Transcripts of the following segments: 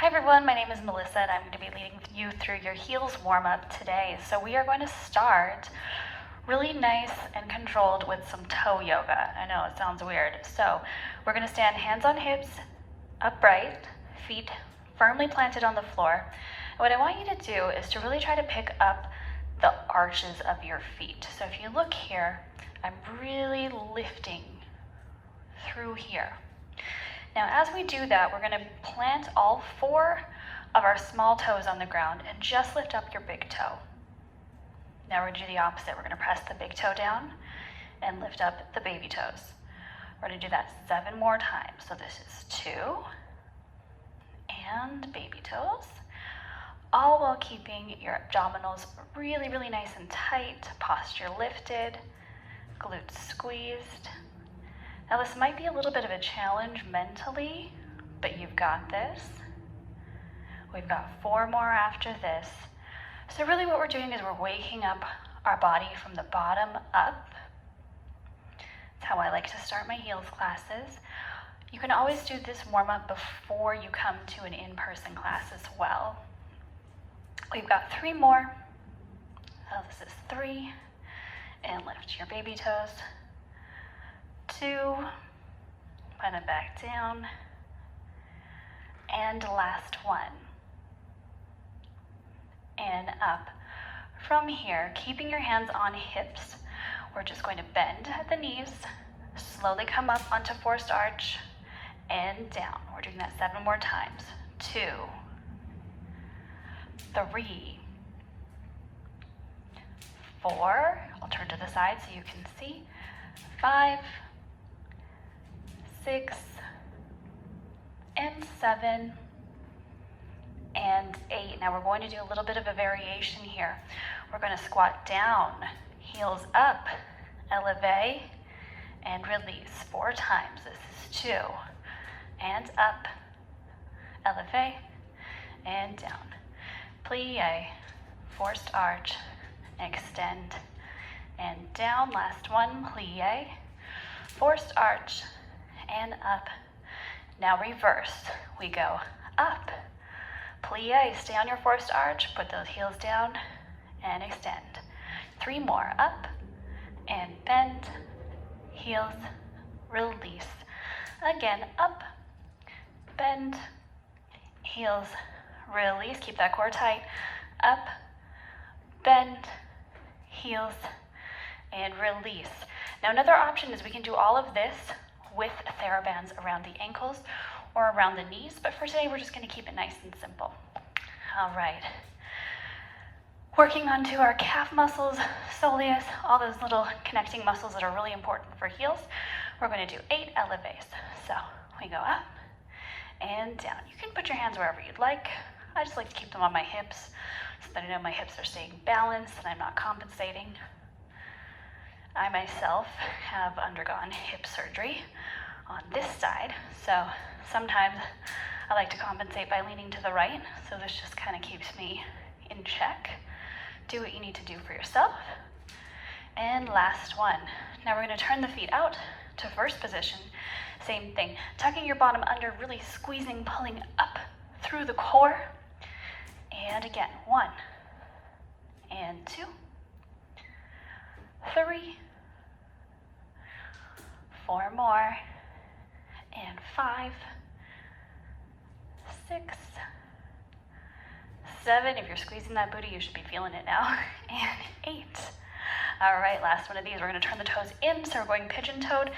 Hi everyone, my name is Melissa and I'm going to be leading you through your heels warm-up today. So we are going to start really nice and controlled with some toe yoga. I know it sounds weird. So we're going to stand hands on hips, upright, feet firmly planted on the floor. And what I want you to do is to really try to pick up the arches of your feet. So if you look here, I'm really lifting through here. Now, as we do that, we're going to plant all 4 of our small toes on the ground and just lift up your big toe. Now we're going to do the opposite. We're going to press the big toe down and lift up the baby toes. We're going to do that 7 more times. So this is 2 and baby toes, all while keeping your abdominals really, really nice and tight, posture lifted, glutes squeezed. Now this might be a little bit of a challenge mentally, but you've got this. We've got 4 more after this. So really what we're doing is we're waking up our body from the bottom up. That's how I like to start my heels classes. You can always do this warm-up before you come to an in-person class as well. We've got 3 more. So this is 3, and lift your baby toes. 2, put it back down, and last one, and up. From here, keeping your hands on hips, we're just going to bend at the knees, slowly come up onto forced arch, and down. We're doing that 7 more times. 2, 3, 4, I'll turn to the side so you can see, 5, 6, and 7, and 8. Now we're going to do a little bit of a variation here. We're going to squat down, heels up, elevate, and release 4 times. This is 2, and up, elevate, and down. Plie, forced arch, extend, and down. Last one, plie, forced arch, and up. Now reverse. We go up, plie, stay on your forced arch, put those heels down, and extend. 3 more, up, and bend, heels, release. Again, up, bend, heels, release. Keep that core tight. Up, bend, heels, and release. Now another option is we can do all of this with TheraBands around the ankles or around the knees, but for today we're just going to keep it nice and simple. All right. Working onto our calf muscles, soleus, all those little connecting muscles that are really important for heels. We're going to do 8 elevates. So we go up and down. You can put your hands wherever you'd like. I just like to keep them on my hips so that I know my hips are staying balanced and I'm not compensating. I myself have undergone hip surgery on this side, so sometimes I like to compensate by leaning to the right, so this just kind of keeps me in check. Do what you need to do for yourself. And last one. Now we're going to turn the feet out to first position. Same thing, tucking your bottom under, really squeezing, pulling up through the core. And again, 1, and 2, 3, 4 more, and 5, 6, 7. If you're squeezing that booty, you should be feeling it now. And 8. All right, last one of these. We're going to turn the toes in, so we're going pigeon-toed.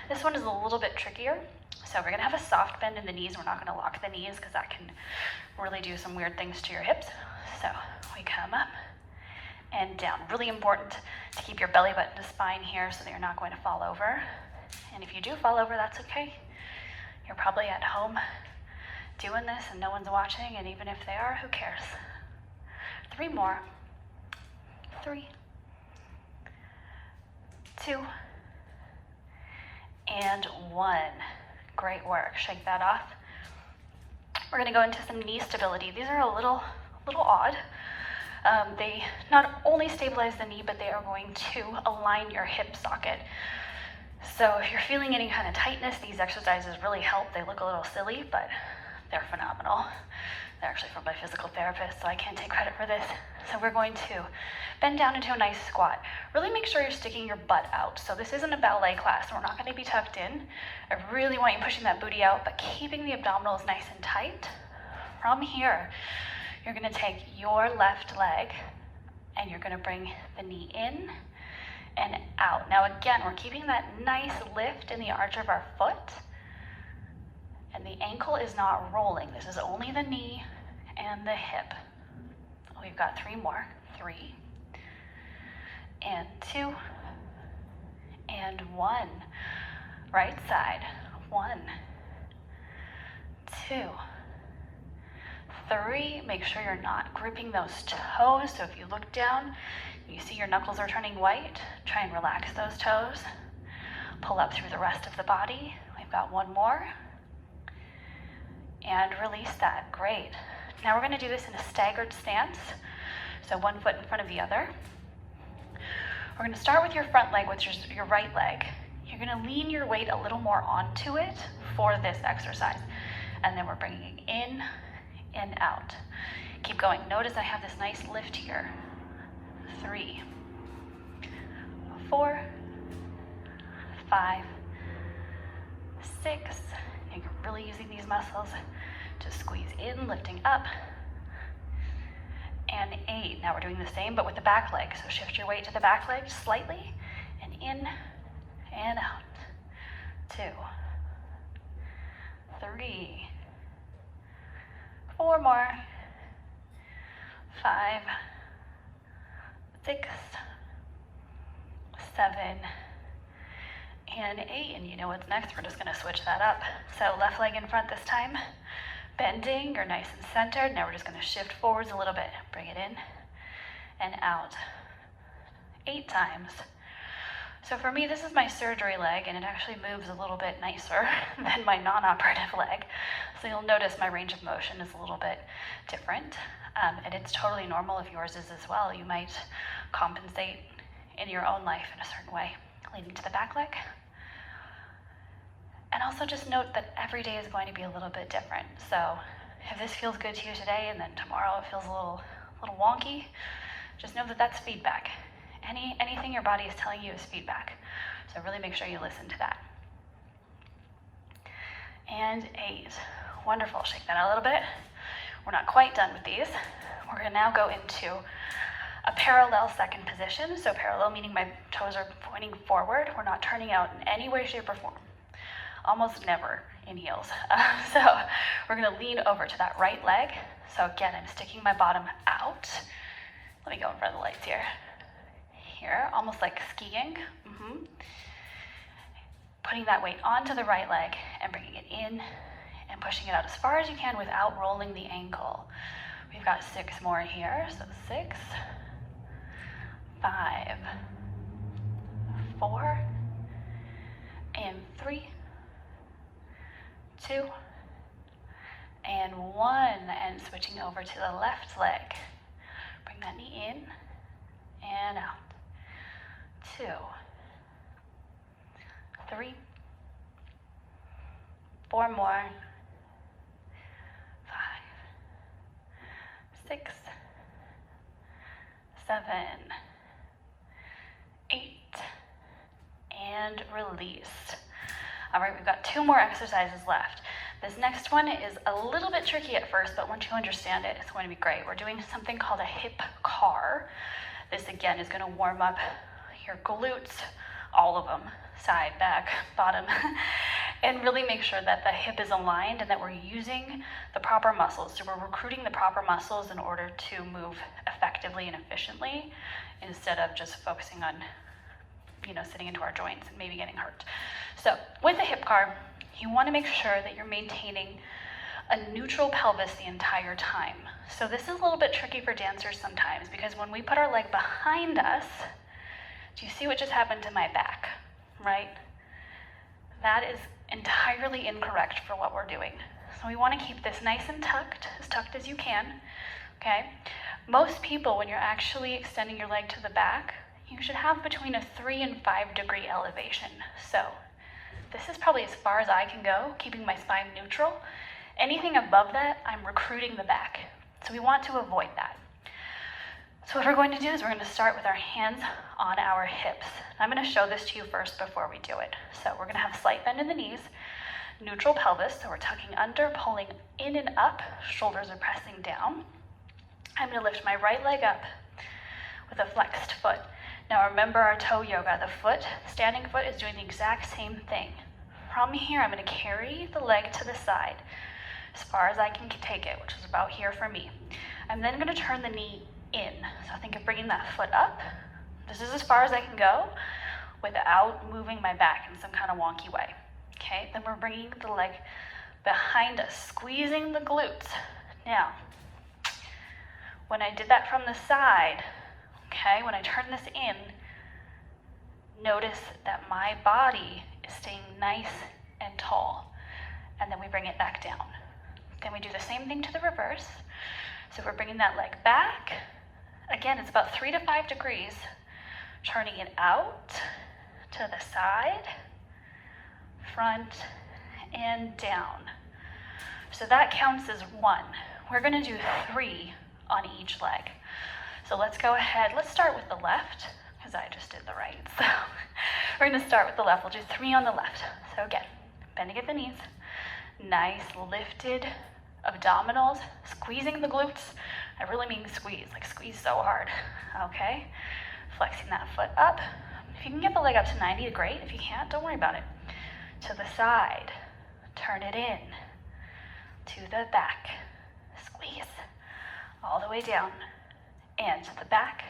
This one is a little bit trickier. So we're going to have a soft bend in the knees. We're not going to lock the knees because that can really do some weird things to your hips. So we come up and down. Really important to keep your belly button to spine here so that you're not going to fall over. And if you do fall over, that's okay. You're probably at home doing this and no one's watching, and even if they are, who cares? 3 more. 3, 2, and 1. Great work. Shake that off. We're going to go into some knee stability. These are a little odd. They not only stabilize the knee, but they are going to align your hip socket. So if you're feeling any kind of tightness, these exercises really help. They look a little silly, but They're phenomenal. They're actually from my physical therapist, so I can't take credit for this. So we're going to bend down into a nice squat. Really make sure you're sticking your butt out. So this isn't a ballet class, so we're not going to be tucked in. I really want you pushing that booty out, but keeping the abdominals nice and tight. From here, you're going to take your left leg and you're going to bring the knee in and out. Now again, we're keeping that nice lift in the arch of our foot, and the ankle is not rolling. This is only the knee and the hip. We've got 3 more. 3 and 2 and 1. Right side. 1, 2, 3. Make sure you're not gripping those toes. So if you look down, you see your knuckles are turning white. Try and relax those toes. Pull up through the rest of the body. We've got 1 more. And release that. Great. Now we're going to do this in a staggered stance. So 1 foot in front of the other. We're going to start with your front leg, which is your right leg. You're going to lean your weight a little more onto it for this exercise. And then we're bringing it in and out. Keep going. Notice I have this nice lift here. 3, 4, 5, 6. You're really using these muscles to squeeze in, lifting up. And 8. Now we're doing the same, but with the back leg. So shift your weight to the back leg slightly, and in and out. 2, 3, 4 more. 5, 6, 7, and 8. And you know what's next? We're just going to switch that up. So left leg in front this time. Bending, you're nice and centered. Now we're just going to shift forwards a little bit. Bring it in and out. 8 times. So for me, this is my surgery leg, and it actually moves a little bit nicer than my non-operative leg. So you'll notice my range of motion is a little bit different. And it's totally normal if yours is as well. You might compensate in your own life in a certain way. Leaning to the back leg. And also just note that every day is going to be a little bit different. So if this feels good to you today and then tomorrow it feels a little wonky, just know that that's feedback. Anything your body is telling you is feedback. So really make sure you listen to that. And 8. Wonderful. Shake that out a little bit. We're not quite done with these. We're going to now go into a parallel second position. So parallel meaning my toes are pointing forward. We're not turning out in any way, shape, or form. Almost never in heels. So we're going to lean over to that right leg. So again, I'm sticking my bottom out. Let me go in front of the lights here. Here, almost like skiing. Putting that weight onto the right leg and bringing it in and pushing it out as far as you can without rolling the ankle. We've got 6 more here. So 6, 5, 4, and 3, 2, and 1. And switching over to the left leg. Bring that knee in and out. 2, 3, 4 more. 5, 6, 7, 8, and release. All right, we've got 2 more exercises left. This next one is a little bit tricky at first, but once you understand it, it's going to be great. We're doing something called a hip car. This again is going to warm up your glutes, all of them, side, back, bottom, and really make sure that the hip is aligned and that we're using the proper muscles. So we're recruiting the proper muscles in order to move effectively and efficiently instead of just focusing on, sitting into our joints and maybe getting hurt. So with the hip car, you want to make sure that you're maintaining a neutral pelvis the entire time. So this is a little bit tricky for dancers sometimes because when we put our leg behind us, do you see what just happened to my back, right? That is entirely incorrect for what we're doing. So we want to keep this nice and tucked as you can, okay? Most people, when you're actually extending your leg to the back, you should have between a 3 and 5 degree elevation. So this is probably as far as I can go, keeping my spine neutral Anything above that, I'm recruiting the back. So we want to avoid that. So what we're going to do is we're going to start with our hands on our hips. I'm going to show this to you first before we do it. So we're going to have slight bend in the knees, neutral pelvis, so we're tucking under, pulling in and up, shoulders are pressing down. I'm going to lift my right leg up with a flexed foot. Now remember our toe yoga, the standing foot is doing the exact same thing. From here, I'm going to carry the leg to the side as far as I can take it, which is about here for me. I'm then going to turn the knee in. So think of bringing that foot up. This is as far as I can go without moving my back in some kind of wonky way. Okay, then we're bringing the leg behind us, squeezing the glutes. Now, when I did that from the side, okay, when I turn this in, notice that my body is staying nice and tall. And then we bring it back down. Then we do the same thing to the reverse. So we're bringing that leg back. Again, it's about 3 to 5 degrees. Turning it out to the side, front, and down. So that counts as 1. We're going to do 3 on each leg. So let's go ahead. Let's start with the left, because I just did the right. So we're going to start with the left. We'll do 3 on the left. So again, bending at the knees. Nice lifted abdominals, squeezing the glutes. I really mean squeeze, like squeeze so hard. Okay? Flexing that foot up. If you can get the leg up to 90, great. If you can't, don't worry about it. To the side. Turn it in. To the back. Squeeze. All the way down. And to the back.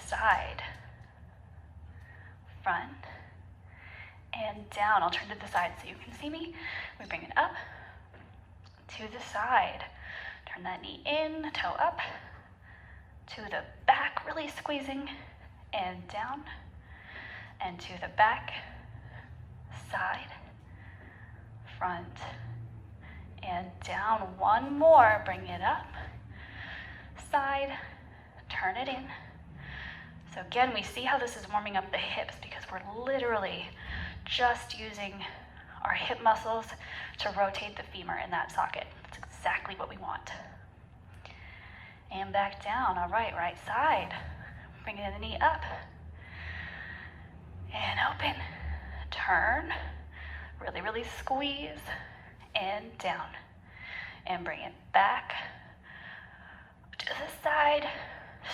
Side. Front. And down. I'll turn to the side so you can see me. We bring it up. To the side. Turn that knee in, toe up. To the back, really squeezing. And down. And to the back. Side. Front. And down. One more. Bring it up. Side. Turn it in. So again, we see how this is warming up the hips because we're literally just using our hip muscles to rotate the femur in that socket. That's exactly what we want. And back down. All right, right side. Bring the knee up. And open. Turn. Really, really squeeze. And down. And bring it back to the side.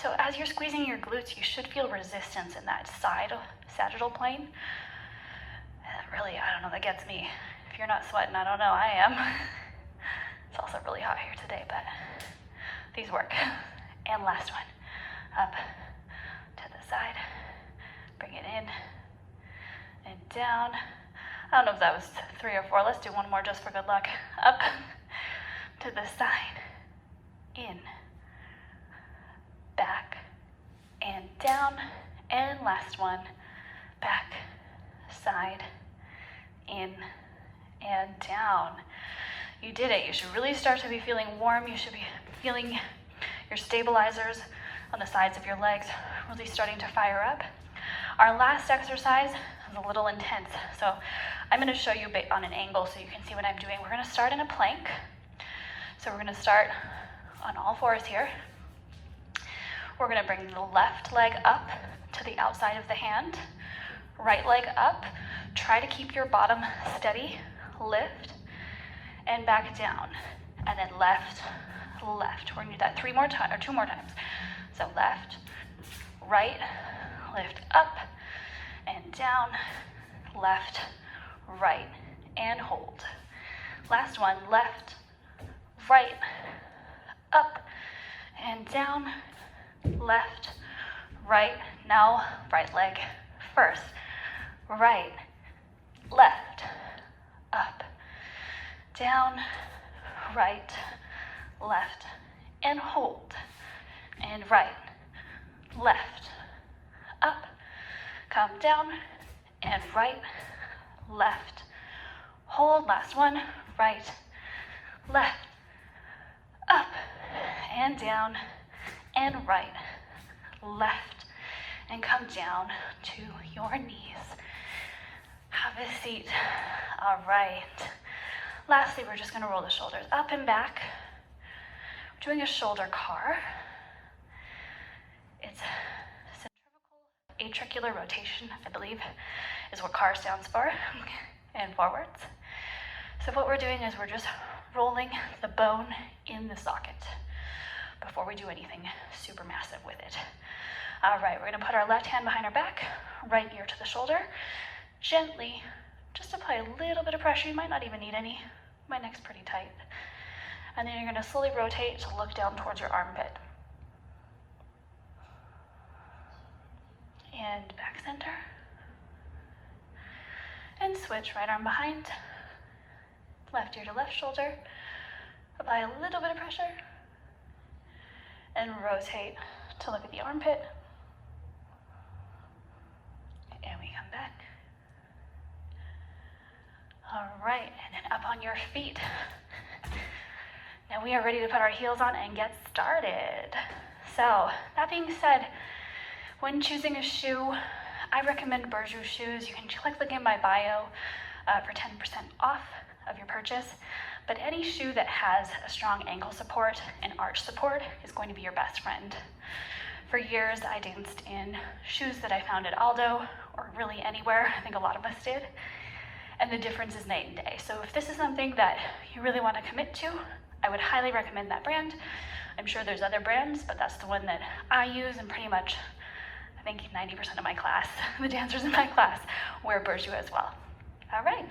So as you're squeezing your glutes, you should feel resistance in that side sagittal plane. Really, I don't know, that gets me. If you're not sweating, I don't know, I am. It's also really hot here today, but these work. And last one. Up to the side. Bring it in and down. I don't know if that was 3 or 4. Let's do one more just for good luck. Up to the side. In. Back. And down. And last one. Back. Side. In and down. You did it. You should really start to be feeling warm. You should be feeling your stabilizers on the sides of your legs really starting to fire up. Our last exercise is a little intense. So I'm going to show you on an angle so you can see what I'm doing. We're going to start in a plank. So we're going to start on all fours here. We're going to bring the left leg up to the outside of the hand. Right leg up. Try to keep your bottom steady. Lift and back down. And then left, left. We're going to do that 2 more times. So left, right, lift up and down, left, right, and hold. Last one, left, right, up and down, left, right. Now right leg first. Right, left, up, down, right, left, and hold. And right, left, up, come down, and right, left, hold. Last one, right, left, up, and down, and right, left, and come down to your knees. Have a seat. All right. Lastly, we're just gonna roll the shoulders up and back. We're doing a shoulder car. It's centrifugal atricular rotation, I believe, is what car stands for, and forwards. So what we're doing is we're just rolling the bone in the socket before we do anything super massive with it. All right, we're gonna put our left hand behind our back, right ear to the shoulder. Gently, just apply a little bit of pressure. You might not even need any. My neck's pretty tight. And then you're gonna slowly rotate to look down towards your armpit. And back center. And switch, right arm behind, left ear to left shoulder. Apply a little bit of pressure. And rotate to look at the armpit. And we come back. All right, and then up on your feet. Now we are ready to put our heels on and get started. So that being said, when choosing a shoe, I recommend Berjoux shoes. You can click the link in my bio for 10% off of your purchase. But any shoe that has a strong ankle support and arch support is going to be your best friend. For years, I danced in shoes that I found at Aldo or really anywhere. I think a lot of us did. And the difference is night and day. So if this is something that you really want to commit to, I would highly recommend that brand. I'm sure there's other brands, but that's the one that I use, and pretty much, I think 90% of my class, the dancers in my class, wear Berjoux as well. All right.